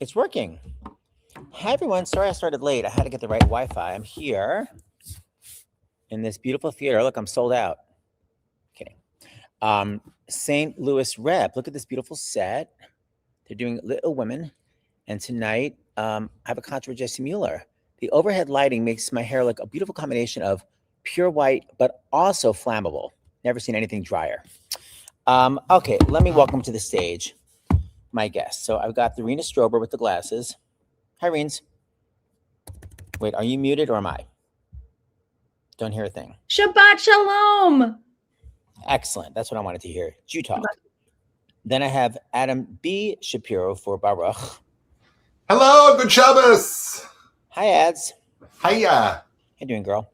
It's working. Hi, everyone. Sorry I started late. I had to get the right Wi-Fi. I'm here in this beautiful theater. Look, I'm sold out. Kidding. St. Louis Rep. Look at this beautiful set. They're doing Little Women. And tonight, I have a concert with Jesse Mueller. The overhead lighting makes my hair look a beautiful combination of pure white, but also flammable. Never seen anything drier. Okay, let me welcome to the stage my guest. So I've got the Rena Strober with the glasses. Hi, Reens. Wait, are you muted or am I? Don't hear a thing. Shabbat Shalom. Excellent. That's what I wanted to hear. You talk. Then I have Adam B. Shapiro for Baruch. Hello, good Shabbos. Hi, Ads. Hiya. How you doing, girl?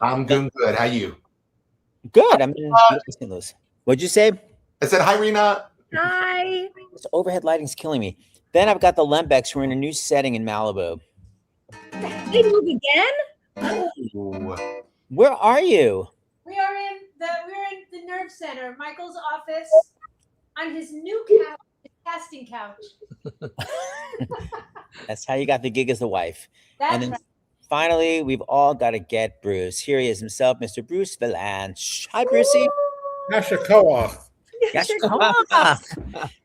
I'm doing good. How you? Good. I'm in St. Louis. What'd you say? I said hi, Rena. Hi. This overhead lighting's killing me. Then I've got the Lembecs who are in a new setting in Malibu. They move again? Ooh. Where are you? We're in the nerve center, Michael's office, on his new couch, his casting couch. That's how you got the gig as the wife. That's And then right. finally, we've all got to get Bruce. Here he is himself, Mr. Bruce Valanche. Hi, Brucey. Yashakoach.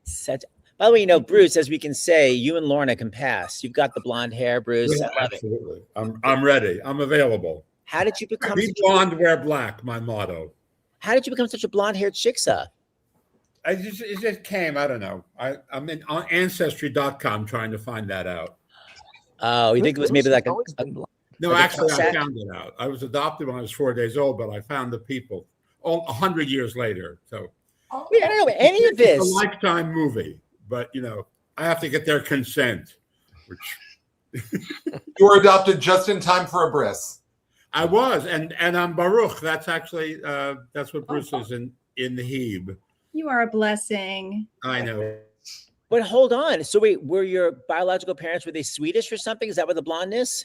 Such. By the way, you know, Bruce, as we can say, you and Lorna can pass. You've got the blonde hair, Bruce. Yeah, I love it. absolutely. I'm ready. I'm available. How did you become? Be blonde, wear black. My motto. How did you become such a blonde-haired chicksa? It just came. I don't know. I'm on Ancestry.com trying to find that out. Oh, you think it was maybe like a No, Like a actually, I concept? found it out. I was adopted when I was 4 days old, but I found the people 100 years later. So Wait, I don't know any of it's this. a lifetime movie, but I have to get their consent, which You were adopted just in time for a bris. I was, and I'm Baruch. That's actually that's what Bruce is in the Heb. You are a blessing. I know. But hold on. So wait, were your biological parents, were they Swedish or something? Is that where the blondness?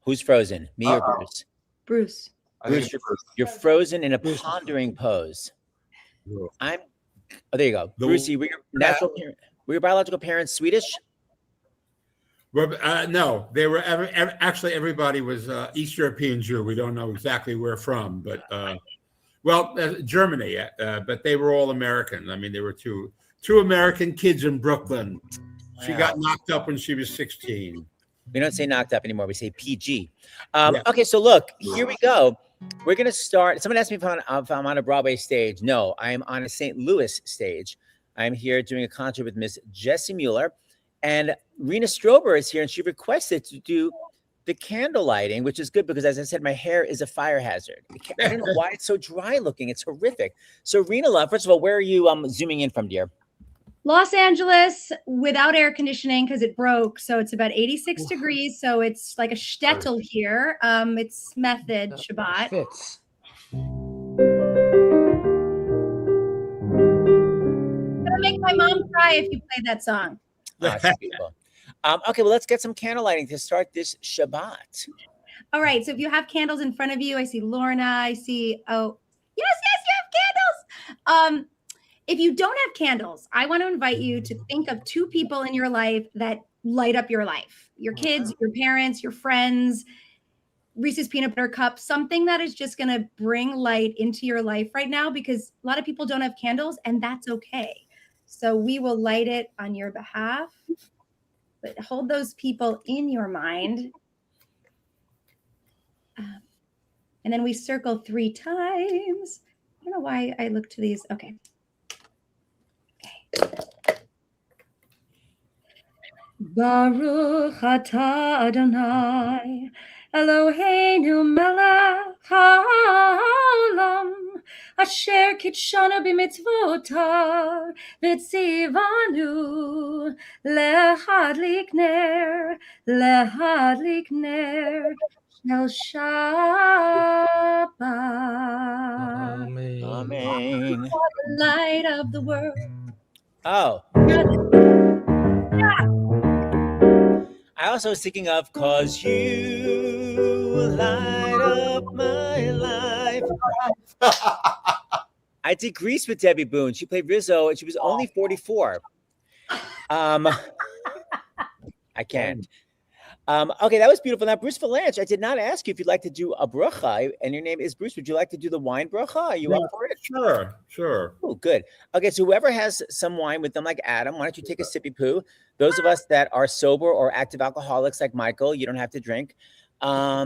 Who's frozen? Me or Uh-oh. Bruce? Bruce. I think Bruce, it's Bruce. You're frozen in a pondering pose. Oh, there you go. The- Brucey, were your biological parents Swedish? Well, no, they were actually everybody was East European Jew. We don't know exactly where from, but Germany. But they were all American. I mean, they were two American kids in Brooklyn. She Wow. got knocked up when she was 16. We don't say knocked up anymore. We say PG. Yeah. Okay, so look, here we go. We're going to start. Someone asked me if I'm on a Broadway stage. No, I am on a St. Louis stage. I'm here doing a concert with Miss Jessie Mueller. And Rena Strober is here, and she requested to do the candle lighting, which is good because, as I said, my hair is a fire hazard. I don't know why it's so dry looking. It's horrific. So, Rena, love, first of all, where are you zooming in from, dear? Los Angeles without air conditioning because it broke. So it's about 86 degrees. So it's like a shtetl here. It's method Shabbat. Fits. It's gonna make my mom cry if you play that song. Oh, it's beautiful. Okay, well, let's get some candle lighting to start this Shabbat. All right. So if you have candles in front of you, I see Lorna. I see, oh, yes, you have candles. If you don't have candles, I want to invite you to think of two people in your life that light up your life. Your kids, your parents, your friends, Reese's peanut butter cup, something that is just going to bring light into your life right now because a lot of people don't have candles and that's okay. So we will light it on your behalf, but hold those people in your mind. And then we circle 3 times. I don't know why I look to these. Okay. Baruch atah Adonai Eloheinu melech haolam asher kitshanu b'mitzvotav v'tzivanu lehadlik ner shel Shabbat. Amen. Amen. The light of the world. Oh. I also was thinking of "Cause You Light Up My Life." I I did Grease with Debbie Boone. She played Rizzo, and she was only 44. I can't. Okay, that was beautiful. Now, Bruce Valanche, I did not ask you if you'd like to do a bracha, and your name is Bruce. Would you like to do the wine bracha? Are you up for it? Sure. Oh, good. Okay, so whoever has some wine with them, like Adam, why don't you take a sippy poo? Those of us that are sober or active alcoholics, like Michael, you don't have to drink. Oh,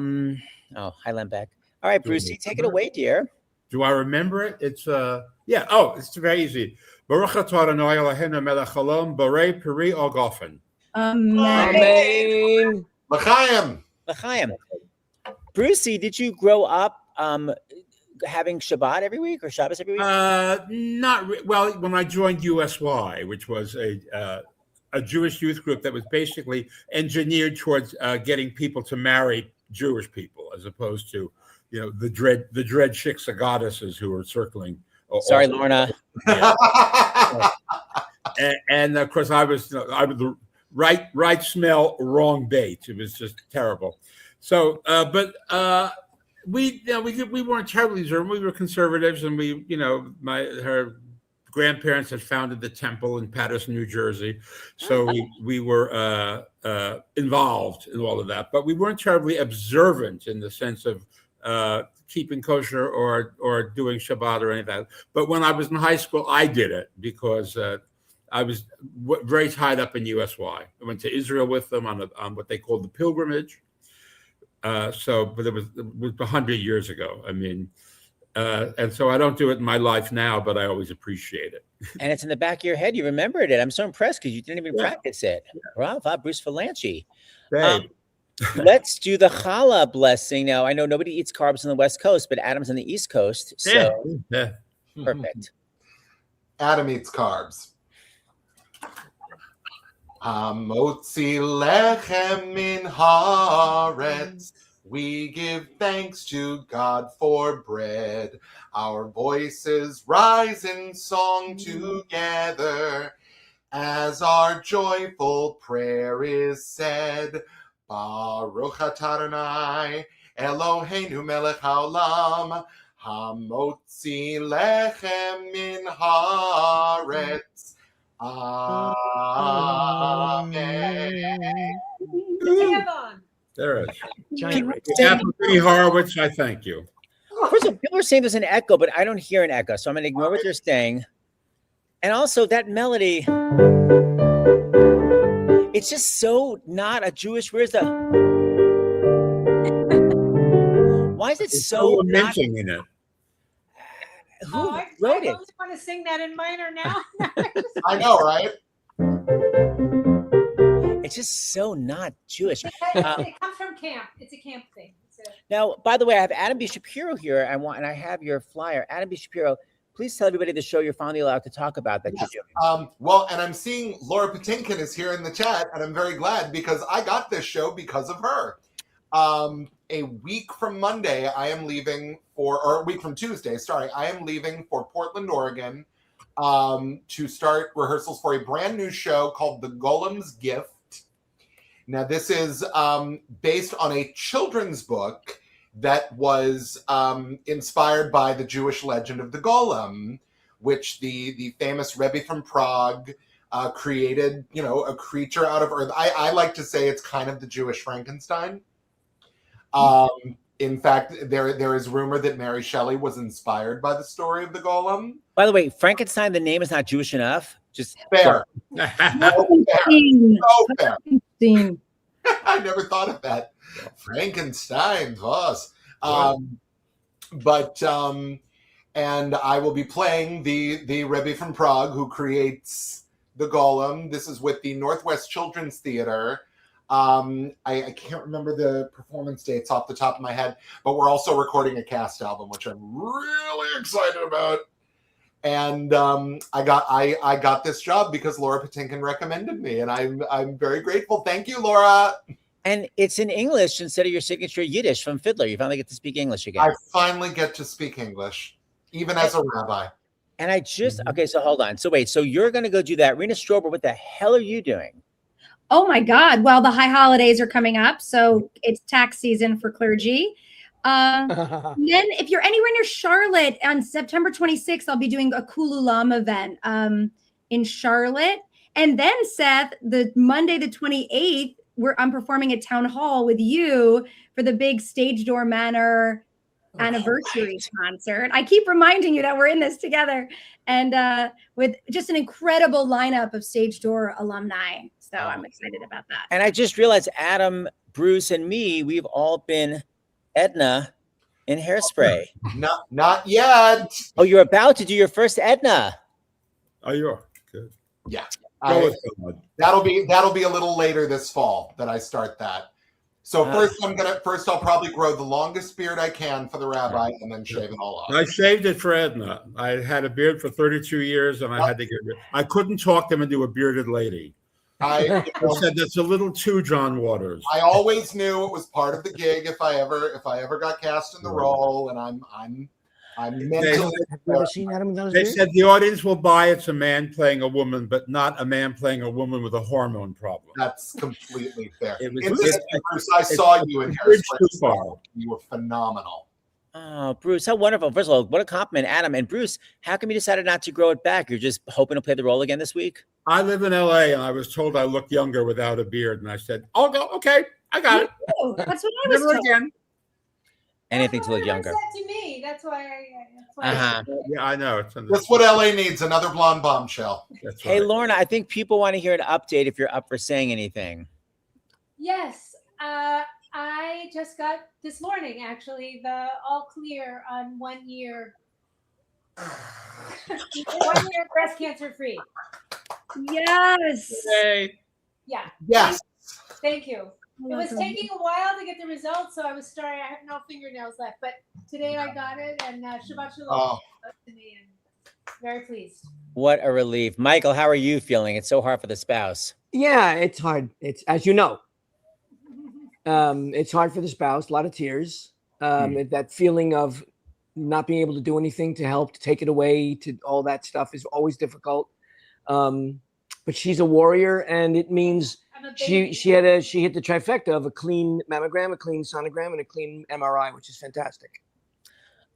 hi, Lembeck. All right, Brucey, take it away, dear. Do I remember it? It's yeah. Oh, it's very easy. Baruch atah Adonai Eloheinu melech haolam borei peri ogofen. Amen. L'chaim. L'chaim. Brucey, did you grow up having Shabbat every week or Shabbos every week? Well, when I joined USY, which was a Jewish youth group that was basically engineered towards getting people to marry Jewish people, as opposed to, the dread shiksa goddesses who were circling. Sorry, Lorna. Yeah. and of course, I was the right smell, wrong bait. It was just terrible. So, we weren't terribly observant. We were conservatives, and her grandparents had founded the temple in Paterson, New Jersey, so we were involved in all of that. But we weren't terribly observant in the sense of keeping kosher or doing Shabbat or any of that. But when I was in high school, I did it because I was very tied up in USY. I went to Israel with them on what they called the pilgrimage. But it was 100 years ago. I mean, and so I don't do it in my life now, but I always appreciate it. And it's in the back of your head. You remembered it. I'm so impressed because you didn't even practice it. Bravo, Bruce Valanche. Let's do the challah blessing now. I know nobody eats carbs on the West Coast, but Adam's on the East Coast. So perfect. Adam eats carbs. Hamotzi lechem min haaretz. We give thanks to God for bread. Our voices rise in song together as our joyful prayer is said. Baruch atah Adonai Eloheinu melech haolam hamotzi lechem min haaretz. Amen. There it is. Anthony Horowitz, I thank you. First of all, people are saying there's an echo, but I don't hear an echo, so I'm going to ignore what they're saying. And also, that melody, it's just so not a Jewish. Where's the? Why is it so mentioning in it? Who I wrote it? I only want to sing that in minor now. I know, right? It's just so not Jewish. It comes from camp. It's a camp thing. Now, by the way, I have Adam B. Shapiro here. And I have your flyer. Adam B. Shapiro, please tell everybody the show you're finally allowed to talk about that you're doing. Well, and I'm seeing Laura Patinkin is here in the chat, and I'm very glad because I got this show because of her. A week from Monday, I am leaving or a week from Tuesday, sorry, I am leaving for Portland, Oregon, to start rehearsals for a brand new show called The Golem's Gift. Now, this is based on a children's book that was inspired by the Jewish legend of the Golem, which the famous Rebbe from Prague created, a creature out of earth. I like to say it's kind of the Jewish Frankenstein. In fact, there is rumor that Mary Shelley was inspired by the story of the Golem. By the way, Frankenstein, the name is not Jewish enough. Just fair. So fair. I never thought of that. Frankenstein was. And I will be playing the Rebbe from Prague who creates the Golem. This is with the Northwest Children's Theater. I can't remember the performance dates off the top of my head, but we're also recording a cast album, which I'm really excited about. And I got this job because Laura Patinkin recommended me, and I'm very grateful. Thank you, Laura. And it's in English instead of your signature Yiddish from Fiddler. You finally get to speak English again. I finally get to speak English, even as a rabbi. And I just okay. So hold on. So wait. So you're going to go do that, Rena Strober? What the hell are you doing? Oh my God. Well, the high holidays are coming up. So it's tax season for clergy. And then if you're anywhere near Charlotte on September 26th, I'll be doing a Kululam event in Charlotte. And then Seth, the Monday the 28th, I'm performing at Town Hall with you for the big Stage Door Manor anniversary concert. I keep reminding you that we're in this together, and with just an incredible lineup of Stage Door alumni. So I'm excited about that. And I just realized Adam, Bruce, and me, we've all been Edna in Hairspray. Not yet. Oh, you're about to do your first Edna. Oh, you are good. Yeah. Go with That'll be a little later this fall that I start that. So first I'll probably grow the longest beard I can for the rabbi and then shave it all off. I shaved it for Edna. I had a beard for 32 years and I had to get rid. I couldn't talk them into a bearded lady. I said that's a little too John Waters. I always knew it was part of the gig if I ever got cast in the role, and I'm mentally. Have you ever seen Adam without his They beard? said the audience will buy it's a man playing a woman, but not a man playing a woman with a hormone problem. That's completely fair. Bruce, I saw you in Hairspray. You were phenomenal. Oh, Bruce, how wonderful. First of all, what a compliment, Adam. And Bruce, how come you decided not to grow it back? You're just hoping to play the role again this week? I live in LA and I was told I look younger without a beard. And I said, "I'll go. Okay, I got it." Oh, that's what I was Never told. again. Anything to look That's what younger. everyone said to me. That's why. Uh-huh. Yeah, I know. That's what LA needs, another blonde bombshell. That's Hey, right. Lorna, I think people want to hear an update if you're up for saying anything. Yes, I just got this morning actually the all clear on 1 year. 1 year breast cancer free. Yes. Hey. Yeah. Yes. Thank you. It was taking a while to get the results, so I was starting. I have no fingernails left, but today I got it, and Shabbat Shalom to me, and very pleased. What a relief. Michael, how are you feeling? It's so hard for the spouse. Yeah, it's hard. It's, as you know, it's hard for the spouse. A lot of tears. That feeling of not being able to do anything to help, to take it away, to all that stuff is always difficult. But she's a warrior, and it means she hit the trifecta of a clean mammogram, a clean sonogram, and a clean MRI, which is fantastic.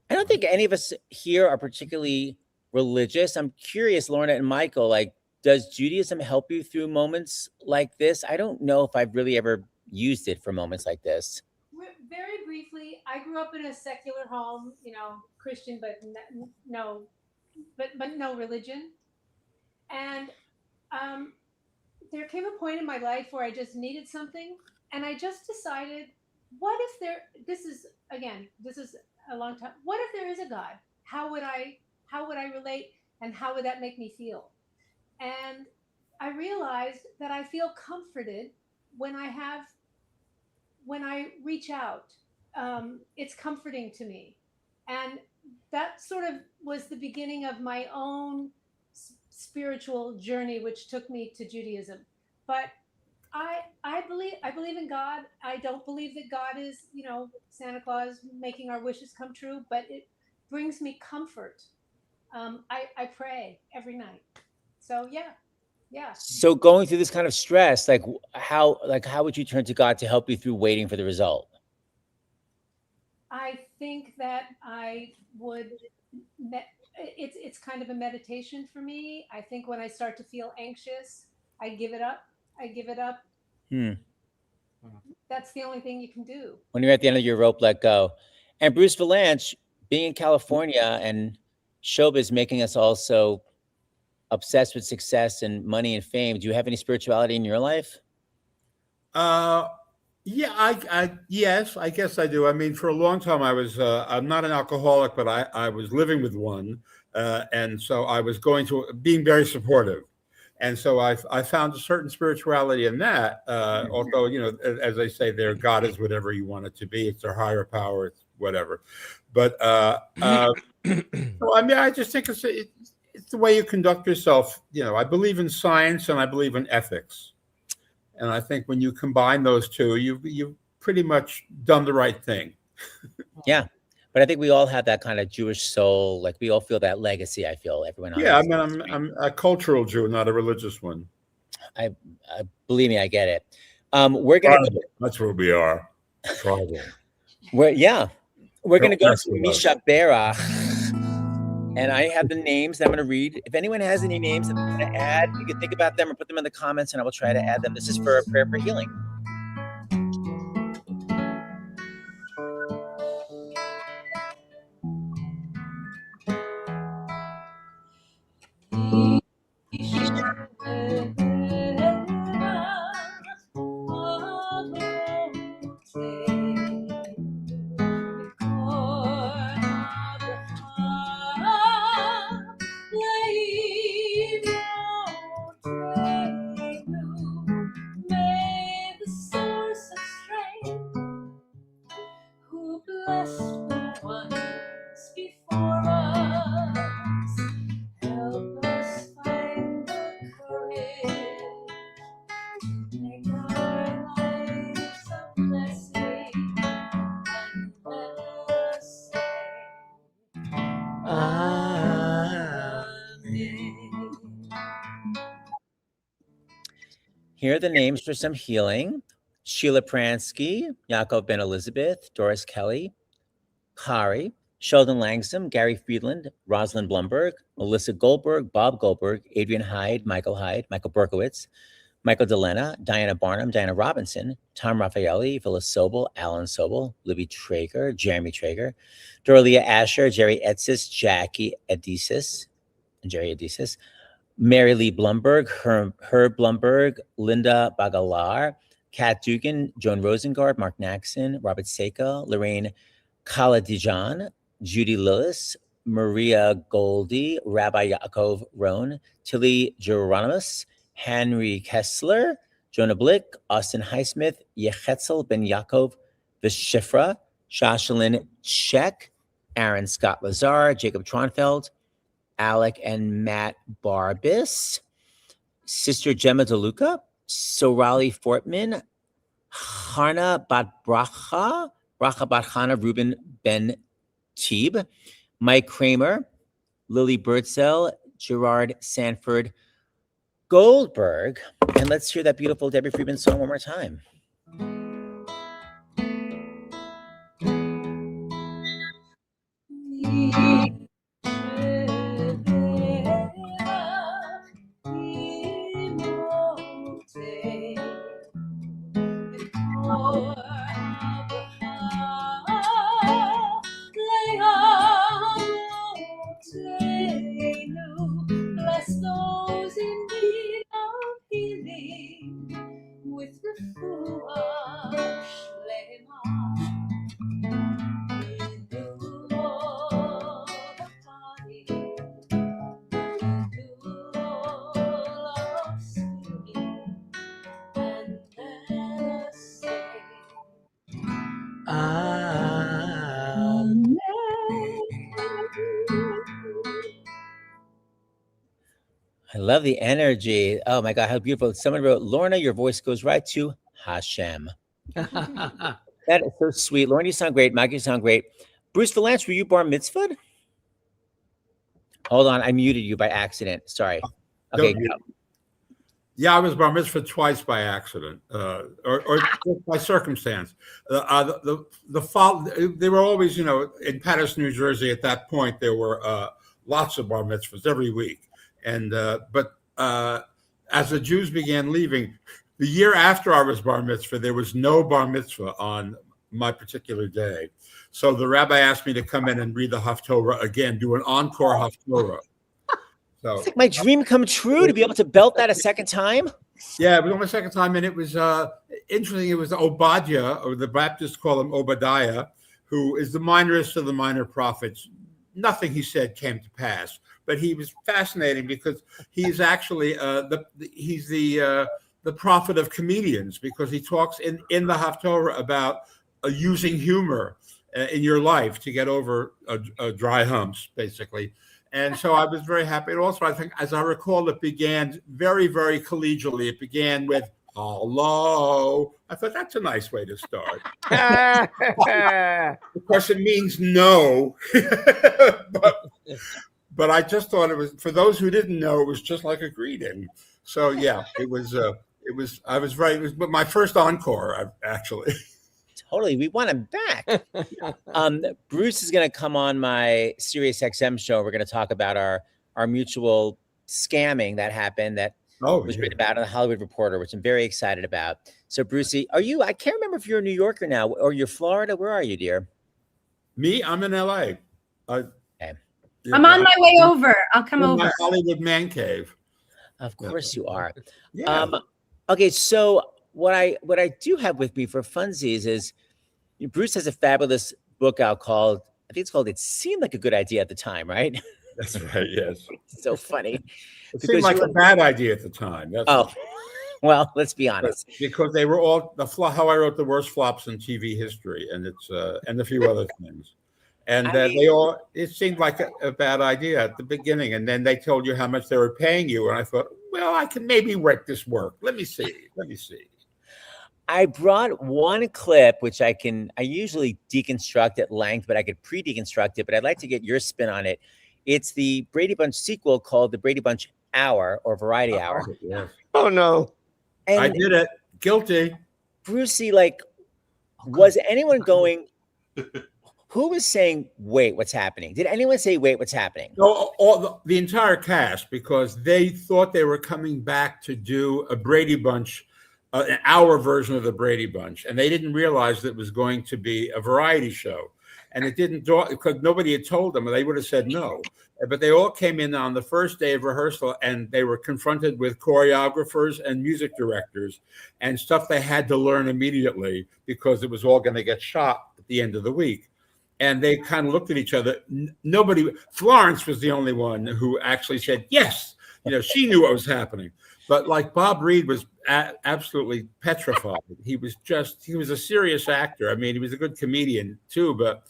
I don't think any of us here are particularly religious. I'm curious, Lorna and Michael, like, does Judaism help you through moments like this? I don't know if I've really ever used it for moments like this. Very briefly, I grew up in a secular home, Christian, but no religion. And there came a point in my life where I just needed something, and I just decided, what if this is a long time. What if there is a God? How would I relate, and how would that make me feel? And I realized that I feel comforted when I reach out. It's comforting to me, and that sort of was the beginning of my own spiritual journey, which took me to Judaism. But I believe in God. I don't believe that God is, Santa Claus making our wishes come true, but it brings me comfort. I pray every night. So yeah. So going through this kind of stress, how would you turn to God to help you through waiting for the result? I think that I would. It's kind of a meditation for me. I think when I start to feel anxious, I give it up. That's the only thing you can do. When you're at the end of your rope, let go. And Bruce Valanche, being in California and showbiz making us all so obsessed with success and money and fame, do you have any spirituality in your life? Yeah, yes, I guess I do. I mean, for a long time, I'm not an alcoholic, but I was living with one. And so I was being very supportive. And so I found a certain spirituality in that. Although, as I say, their God is whatever you want it to be. It's their higher power, it's whatever. But I just think it's the way you conduct yourself. I believe in science and I believe in ethics. And I think when you combine those two, you've pretty much done the right thing. Yeah. But I think we all have that kind of Jewish soul. Like we all feel that legacy. I feel everyone. Yeah, I mean, I'm a cultural Jew, not a religious one. I believe me, I get it. We're gonna. That's where we are. Tribal. Yeah. We're going to go Rest to with us. Misha Berach. And I have the names that I'm going to read. If anyone has any names that they want to add, you can think about them or put them in the comments, and I will try to add them. This is for a prayer for healing. May the source of strength, who blessed the ones before us, help us find the courage to make our lives a blessing, and let us say, Amen. Here are the names for some healing. Sheila Pransky, Yaakov Ben Elizabeth, Doris Kelly, Kari, Sheldon Langsam, Gary Friedland, Rosalind Blumberg, Melissa Goldberg, Bob Goldberg, Adrian Hyde, Michael Berkowitz, Michael Delena, Diana Barnum, Diana Robinson, Tom Raffaelli, Phyllis Sobel, Alan Sobel, Libby Traeger, Jeremy Traeger, Dorolia Asher, Jerry Etzis, Jackie Edisis, Jerry Edisis, Mary Lee Blumberg, Herb Blumberg, Linda Bagalar, Kat Dugan, Joan Rosengard, Mark Naxon, Robert Seka, Lorraine Kaladijan, Judy Lillis, Maria Goldie, Rabbi Yaakov Roan, Tilly Geronimus, Henry Kessler, Jonah Blick, Austin Highsmith, Yechetzel Ben Yaakov Vishifra, Shashalin Check, Aaron Scott Lazar, Jacob Tronfeld, Alec and Matt Barbis, Sister Gemma DeLuca, Sorali Fortman, Hana Bat Bracha Bat Hana Ruben Ben Teeb, Mike Kramer, Lily Birdsell, Gerard Sanford Goldberg. And let's hear that beautiful Debbie Friedman song one more time. Bless those in need of healing with refuah shlema. Renew all the body, renew all of spirit, and let us say, Amen. I love the energy. Oh my God, how beautiful. Someone wrote, Lorna, your voice goes right to Hashem. That is so sweet. Lauren, you sound great. Maggie, you sound great. Bruce Valance, were you bar mitzvahed? Hold on, I muted you by accident. Sorry. Okay, go. Yeah, I was bar mitzvah twice by accident, or just by circumstance. They were always, in Patterson, New Jersey. At that point, there were lots of bar mitzvahs every week. And but as the Jews began leaving, the year after I was bar mitzvah, there was no bar mitzvah on my particular day. So the rabbi asked me to come in and read the Haftorah again, do an encore Haftorah. So It's like my dream come true to be able to belt that a second time. yeah, it was on my second time, and it was interesting. It was Obadiah, or the Baptists call him Obadiah, who is the minorest of the minor prophets. Nothing he said came to pass, but he was fascinating because he's actually the prophet of comedians, because he talks in the Haftorah about using humor in your life to get over dry humps, basically. And so I was very happy. And also, I think, as I recall, it began very, very collegially. It began with hello. I thought that's a nice way to start. Of course, it means no. but I just thought it was, for those who didn't know, it was just like a greeting. So yeah, it was my first encore, actually. Totally. We want him back. Bruce is going to come on my Sirius XM show. We're going to talk about our mutual scamming that happened that was written about in the Hollywood Reporter, which I'm very excited about. So, Brucey, I can't remember if you're a New Yorker now or you're Florida. Where are you, dear? Me, I'm in LA. Okay. I'm on my way over. I'll come in over. my Hollywood man cave. Of course you are. Yeah. Okay, so what I do have with me for funsies is Bruce has a fabulous book out called, I think it's called It Seemed Like a Good Idea at the Time, right? That's right, yes. So funny. It seemed like a bad idea at the time. That's well, let's be honest. Because they were all how I wrote the worst flops in TV history, and it's and a few other things. And it seemed like a bad idea at the beginning. And then they told you how much they were paying you. And I thought, well, I can maybe make this work. Let me see. I brought one clip, which I usually deconstruct at length, but I could pre-deconstruct it. But I'd like to get your spin on it. It's the Brady Bunch sequel called the Brady Bunch Hour or Variety Hour. Yeah. Oh, no. And I did it. Guilty. Brucey, was anyone going... Who was saying, wait, what's happening? Did anyone say, wait, what's happening? No, the entire cast, because they thought they were coming back to do a Brady Bunch, an hour version of the Brady Bunch. And they didn't realize that it was going to be a variety show. And it didn't, because nobody had told them, and they would have said no. But they all came in on the first day of rehearsal, and they were confronted with choreographers and music directors and stuff they had to learn immediately because it was all going to get shot at the end of the week. And they kind of looked at each other. Florence was the only one who actually said, yes, she knew what was happening. But Bob Reed was absolutely petrified. He was a serious actor. I mean, he was a good comedian too, but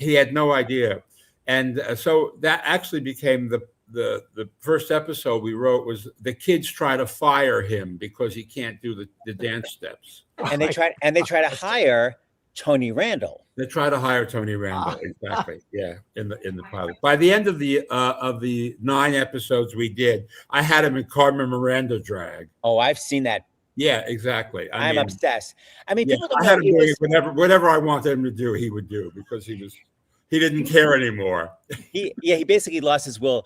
he had no idea. And so that actually became the first episode we wrote was the kids try to fire him because he can't do the dance steps. And they try to hire Tony Randall. They try to hire Tony Randall, exactly. Yeah, in the pilot. By the end of the 9 episodes we did, I had him in Carmen Miranda drag. Oh, I've seen that. Yeah, exactly. I'm obsessed. I mean, people I had him doing whatever I wanted him to do, he would do because he didn't care anymore. He basically lost his will.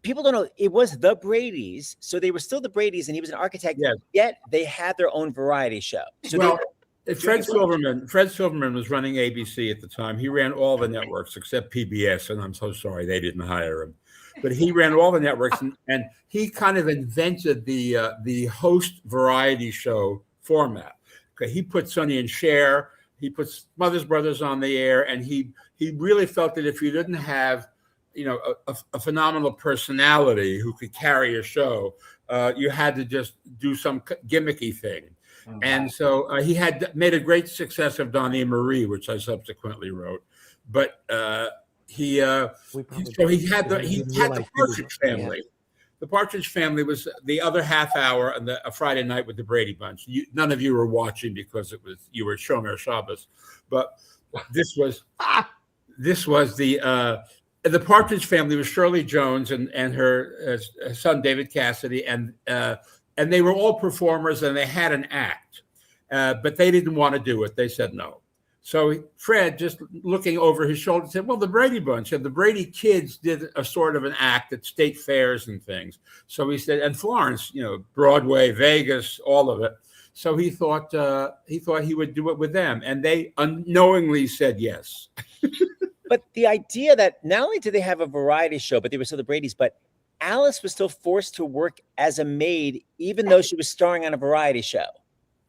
People don't know it was the Bradys, so they were still the Bradys, and he was an architect. Yes. Yet they had their own variety show. So Fred Silverman was running ABC at the time. He ran all the networks except PBS, and I'm so sorry they didn't hire him. But he ran all the networks, and he kind of invented the host variety show format. Okay, he put Sonny and Cher, he put Smothers Brothers on the air, and he really felt that if you didn't have a phenomenal personality who could carry a show, you had to just do some gimmicky thing. And so he had made a great success of Donnie and Marie, which I subsequently wrote. But he had the Partridge Family. The Partridge Family was the other half hour on a Friday night with the Brady Bunch. None of you were watching because you were Shomer Shabbos, but this was the Partridge Family was Shirley Jones and her son David Cassidy, and they were all performers, and they had an act, but they didn't want to do it. They said no. So Fred, just looking over his shoulder, said, well, the Brady Bunch and the Brady kids did a sort of an act at state fairs and things. So he said, and Florence, Broadway, Vegas, all of it. So he thought he would do it with them, and they unknowingly said yes. But the idea that not only did they have a variety show, but they were still the Bradys, but Alice was still forced to work as a maid, even though she was starring on a variety show.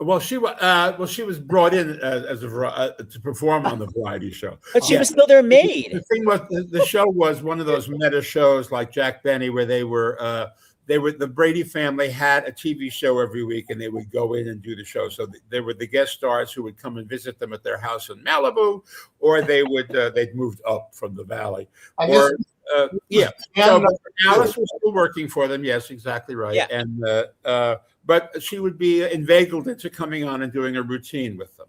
Well, she was brought in to perform on the variety show, but she was still their maid. The thing was, the show was one of those meta shows like Jack Benny, where the Brady family had a TV show every week, and they would go in and do the show. So they were the guest stars who would come and visit them at their house in Malibu, or they'd moved up from the valley. So Alice was still working for them. Yes, exactly right. Yeah. And but she would be inveigled into coming on and doing a routine with them.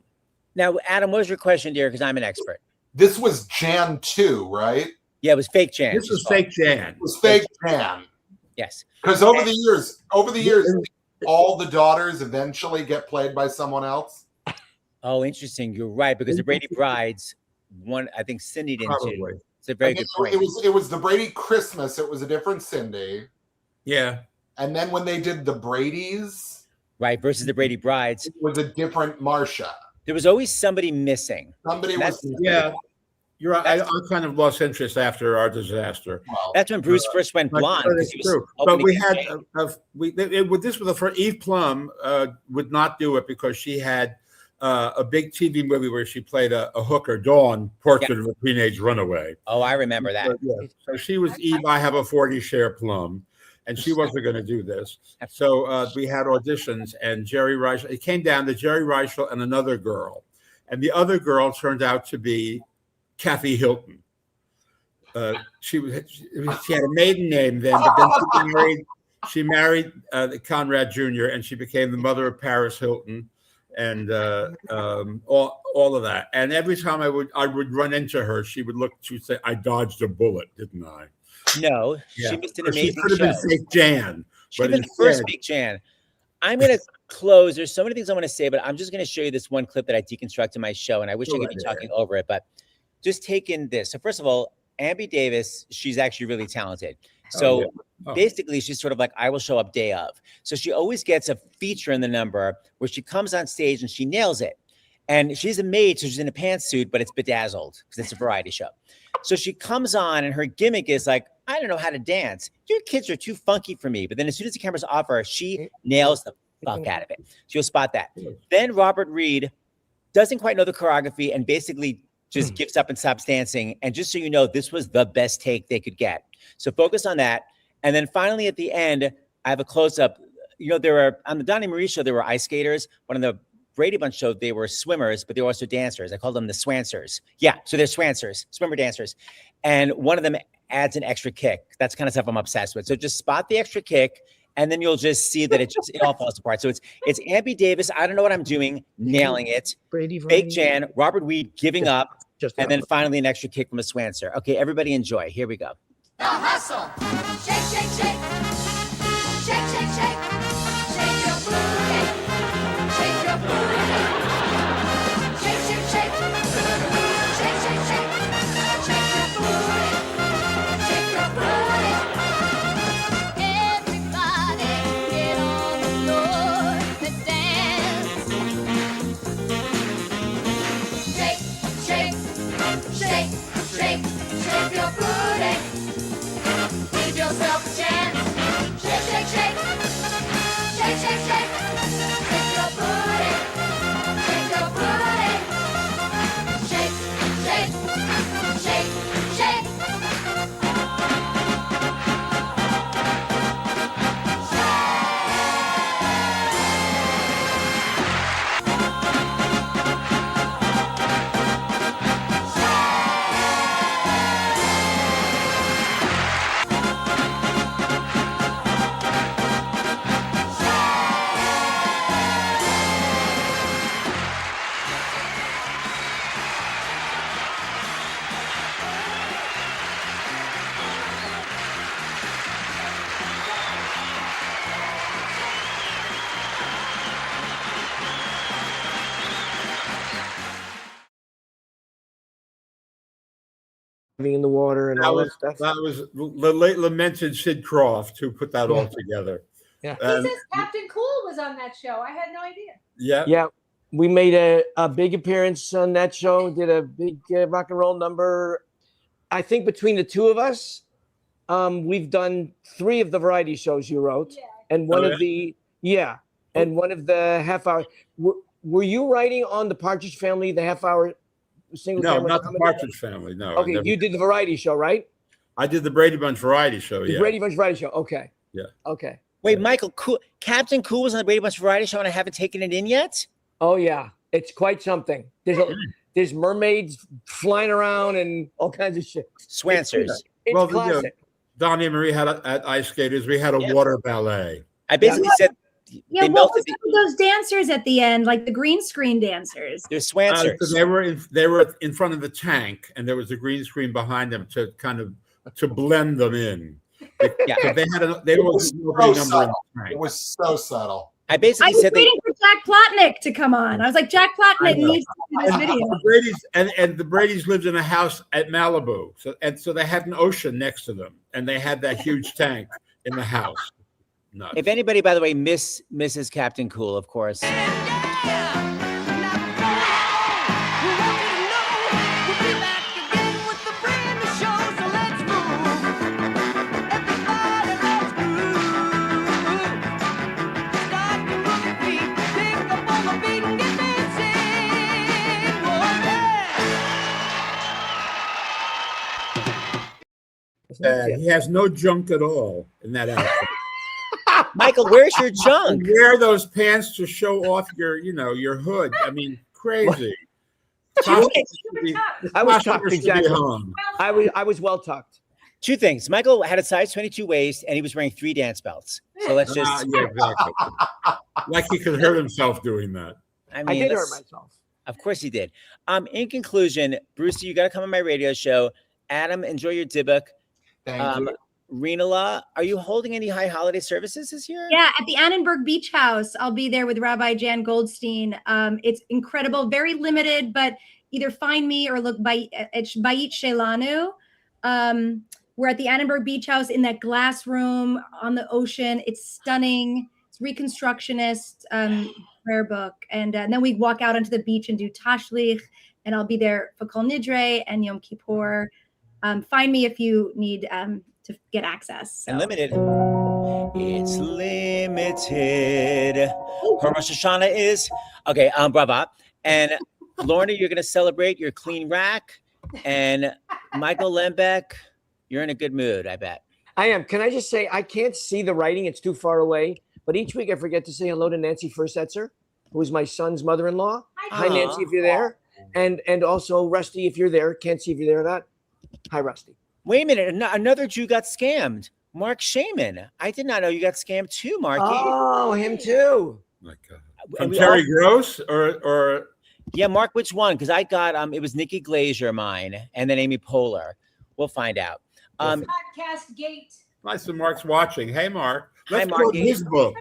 Now, Adam, what was your question, dear? Because I'm an expert. This was Jan 2, right? Yeah, it was fake Jan. This was fake Jan. It was fake Jan. Yes. Because over the years, all the daughters eventually get played by someone else. Oh, interesting. You're right, because the Brady Brides, one, I think Cindy didn't too. Probably. It's a very Again, good point. it was the Brady Christmas. It was a different Cindy. Yeah. And then when they did the Brady's, Right, versus the Brady Brides, it was a different Marsha. there was always somebody missing. Somebody That's- was. Yeah. You're right. I kind of lost interest after our disaster. Well, That's when Bruce first went blonde. But 'cause it's he was true. But opening we the had campaign. this was the first. Eve Plum would not do it because she had a big TV movie where she played a hooker, Dawn, Portrait of a Teenage Runaway. Oh, I remember that. So she was Eve. I have a 40 share Plum, and she wasn't going to do this. So we had auditions, and Jerry Reichel. It came down to Jerry Reichel and another girl, and the other girl turned out to be Kathy Hilton. She had a maiden name then, but then she married Conrad Jr. and she became the mother of Paris Hilton, and all of that. And every time I would run into her, she would say, "I dodged a bullet, didn't I?" No, Yeah. she missed an Or she amazing could have show. been fake Jan. She but been the first instead- Big Jan. I'm going to close. There's so many things I want to say, but I'm just going to show you this one clip that I deconstructed my show, and I wish I Go could be ahead. talking over it, but just take in this. So first of all, Ambi Davis, she's actually really talented. So yeah. Oh. basically, she's sort of like, I will show up day of. So she always gets a feature in the number where she comes on stage and she nails it. And she's a maid, so she's in a pantsuit, but it's bedazzled because it's a variety show. So she comes on and her gimmick is like, I don't know how to dance. Your kids are too funky for me. But then as soon as the camera's off her, she nails the fuck out of it. So you'll spot that. Then Robert Reed doesn't quite know the choreography and basically just gives up and stops dancing. And just so you know, this was the best take they could get. So focus on that. And then finally at the end, I have a close-up. You know, there were, on the Donnie Marie show, there were ice skaters. One of the Brady Bunch show, they were swimmers, but they were also dancers. I called them the Swansers. Yeah, so they're Swansers, swimmer dancers. And one of them adds an extra kick. That's kind of stuff I'm obsessed with. So just spot the extra kick, and then you'll just see that it all falls apart. So it's Ambi Davis, I don't know what I'm doing, nailing it. Brady Fake Jan, Robert Weed giving up, Just and then finally an extra kick from a Swanser. Okay, everybody enjoy. Here we go. The hustle. Shake, shake, shake. Shake, shake, shake. Shake your booty. Shake your booty. Shake, shake, shake. Shake, shake, shake. Shake your booty. Shake your booty. Everybody get on the floor and dance. Shake, shake, shake, shake, shake your booty. Give yourself a chance. Shake, shake, shake. Shake, shake, shake. Shake your booty. Shake your booty. Shake, shake, shake, shake. in the water and all that stuff. That was the late lamented Sid Croft who put that all together. Yeah. He says Captain Cool was on that show. I had no idea. Yeah. Yeah, we made a big appearance on that show. Did a big rock and roll number. I think between the two of us, we've done 3 of the variety shows you wrote, Yeah. and one Oh, of the and one of the half hour. Were you writing on the Partridge Family, the half hour single No, camera not the comedy? Partridge Family. No. I Okay, never- you did the variety show, right? I did the Brady Bunch variety show. The Yeah. Brady Bunch variety show. Okay. Yeah. Okay. Wait, Michael, Captain Cool was on the Brady Bunch variety show and I haven't taken it in yet? Oh yeah, it's quite something. There's mermaids flying around and all kinds of shit. Swansers. It's Well, classic. Donnie and Marie had at Ice Skaters. We had a Yeah. water ballet. I basically said Yeah, they what melted was up with those dancers at the end, like the green screen dancers? they're Swansers. They were in front of the tank, and there was a green screen behind them to kind of to blend them in. Yeah. So they were was number in so the It tank. was so subtle. I I basically was said they waiting for Jack Plotnick to come on. I was like, Jack Plotnick needs to do this video. The Brady's and the Brady's lived in a house at Malibu, so they had an ocean next to them, and they had that huge tank in the house. Nuts. If anybody, by the way, misses Captain Cool, of course. He has no junk at all in that outfit. Michael, where's your junk? You wear those pants to show off your hood. I mean, crazy. I was Costumer tucked should be exactly. hung. I was well tucked. Two things. Michael had a size 22 waist, and he was wearing 3 dance belts. So let's just. Yeah, exactly. Like he could hurt himself doing that. I mean, I did hurt myself. Of course he did. In conclusion, Brucey, you got to come on my radio show. Adam, enjoy your dibuk. Thank you. Renala, are you holding any high holiday services this year? Yeah, at the Annenberg Beach House, I'll be there with Rabbi Jan Goldstein. It's incredible, very limited, but either find me or look by Bayit Shelanu. We're at the Annenberg Beach House in that glass room on the ocean. It's stunning. It's Reconstructionist prayer book. And then we walk out onto the beach and do Tashlich, and I'll be there for Kol Nidre and Yom Kippur. Find me if you need to get access. So. And limited. It's limited. Her Rosh Hashanah is okay. Brava. And Lorna, you're gonna celebrate your clean rack. And Michael Lembeck, you're in a good mood, I bet. I am. Can I just say I can't see the writing; it's too far away. But each week I forget to say hello to Nancy Fursetzer, who is my son's mother-in-law. Hi, Nancy, if you're there, and also Rusty, if you're there. Can't see if you're there or not. Hi, Rusty. Wait a minute. Another Jew got scammed. Mark Shaman. I did not know you got scammed too, Marky. Oh, him too. My God. From Terry Gross or yeah, Mark, which one? Because I got it was Nikki Glazier, mine, and then Amy Poehler. We'll find out. Podcast gate. Nice that Mark's watching. Hey, Mark. Let's Hi, quote Marky. his book.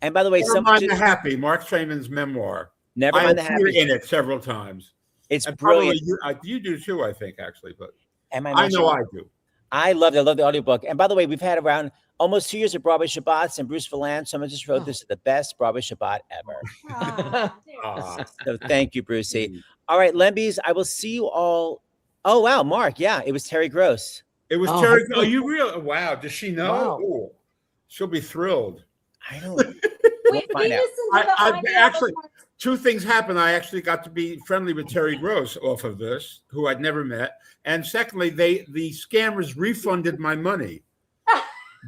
And by the way, Never someone Mind the Happy, Mark Shaman's memoir. Never I Mind the appear Happy. in it several times. It's And brilliant. probably you do too, I think, actually. But Am I know I do. I loved it. I love the audiobook. And by the way, we've had around almost 2 years of Broadway Shabbats, and Bruce Valan, someone just wrote this is the best Broadway Shabbat ever. So thank you, Brucey. All right, Lembies, I will see you all. Oh, wow, Mark. Yeah, it was Terry Gross. It was Oh, Terry. Oh, you real? Wow. Does she know? Wow. Ooh, she'll be thrilled. I don't We find out. listened to the I audio actually- of- Two things happened. I actually got to be friendly with Terry Gross off of this, who I'd never met. And secondly, the scammers refunded my money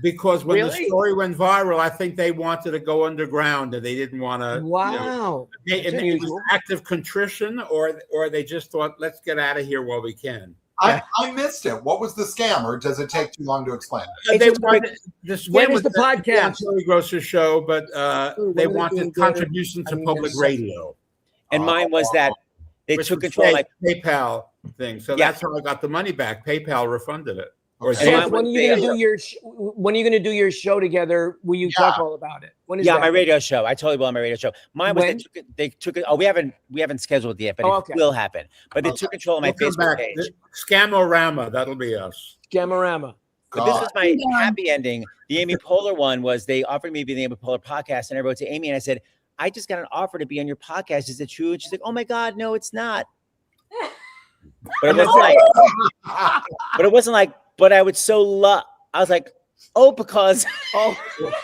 because when the Really? story went viral, I think they wanted to go underground and they didn't want to. Wow. It was unusual. active contrition, or they just thought, let's get out of here while we can. I missed it. What was the scam, or does it take too long to explain? They just wanted this When scam is the was on podcast? Terry Gross's show, but When are they they wanted doing contribution I to mean, public there's- radio. And mine was that they Which took was control of my PayPal thing. So Yeah. that's how I got the money back. PayPal refunded it. Or And Seth, mine when are was you going to there. do your when are you going to do your show together? Will you talk all about it? When is yeah, that? my radio show. I totally will on my radio show. Mine was When? they took it. Oh, we haven't scheduled it yet, but Oh, it okay. will happen. But they took control of my We'll come Facebook back. page. Scamorama, that'll be us. Gamorama. But this God. was my happy ending. The Amy Poehler one was they offered me to be the Amy Poehler podcast, and I wrote to Amy and I said, I just got an offer to be on your podcast. Is it true? And she's like, oh my God, no, it's not. But it wasn't like, but I would so love. I was like, oh, because Oh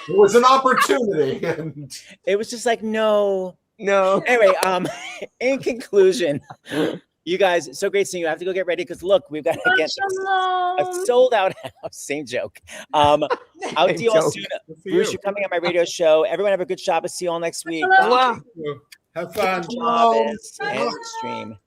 It was an opportunity. And it was just like, no. no. Anyway, in conclusion, you guys, so great seeing you. I have to go get ready because look, we've got again a sold out house. Same joke. I'll Same see you all joke. soon. Good for Bruce, you. you're coming on my radio show. Everyone have a good Shabbos. See you all next week. Mwah. Have fun. Shabbos and stream.